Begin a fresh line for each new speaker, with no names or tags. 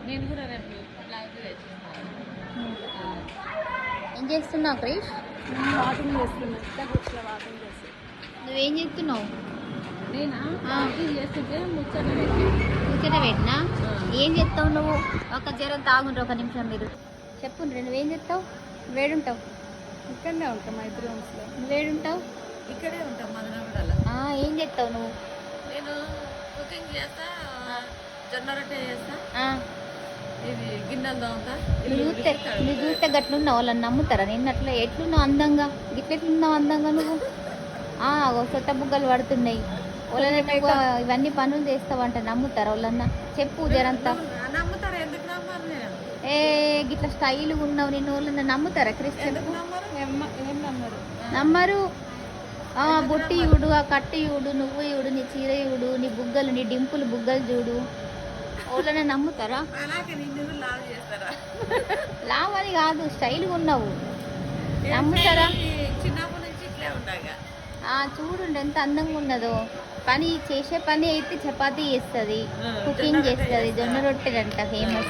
నేను కూడా రేపు బ్లౌజ్ తెచ్చిస్తాను.
ఏం చేస్తున్నావు క్రిష్?
వాకింగ్ చేస్తున్నా. వాకింగ్ చేస్తాను.
నువ్వేం చేస్తున్నావు?
నేనా చేస్తుంటే
ముచ్చట పెట్టినా. ఏం చెప్తావు నువ్వు? ఒక జ్వరం తాగుంటావు. ఒక నిమిషం మీరు చెప్పు. నువ్వేం చెప్తావు? వేడుంటావు.
ఇక్కడనే ఉంటాం మైత్రి హోమ్స్లో.
నువ్వేడుంటావు?
ఇక్కడే ఉంటాం మదనపల్లిలో.
ఏం చెప్తావు నువ్వు?
నేను కుకింగ్ చేస్తా, జొన్న రొట్టె చేస్తా, ఇది గిన్నెలు తోముతా.
నువ్వు చూస్తే గట్లున్నావు. వాళ్ళని నమ్ముతారా? నిన్న అట్లా ఎట్లున్నావు అందంగా? గిట్లెట్లున్నావు అందంగా నువ్వు? సొట్ట బుగ్గలు పడుతున్నాయి. వాళ్ళని ఇవన్నీ పనులు చేస్తావంట నమ్ముతారా వాళ్ళన్నా? చెప్పు జరంతా.
నమ్ముతారా? ఎందుకు నమ్మరు? నేను
గిట్ల స్టైల్ ఉన్నావు. నిన్ను వాళ్ళని నమ్ముతారా క్రిష్? చెప్పు.
ఏం నమ్మరు?
నమ్మరు. బుట్టి చూడు, ఆ కట్టు చూడు, నువ్వు చూడు, నీ చీర చూడు, నీ బుగ్గలు, నీ డింపులు బుగ్గలు చూడు. వాళ్ళని నమ్ముతారా?
అలాగే నిన్ను లావ్ చేస్తారా?
లావ్ అని కాదు, స్టైల్గా ఉన్నావు. నమ్ముతారా?
చిన్నప్పటి నుంచి ఇట్లే ఉంటాగా.
చూడండి ఎంత అందంగా ఉన్నదో. పని చేసే పని అయితే చపాతీ చేస్తుంది, కుకింగ్ చేస్తుంది, జొన్న రొట్టెలంట ఫేమస్.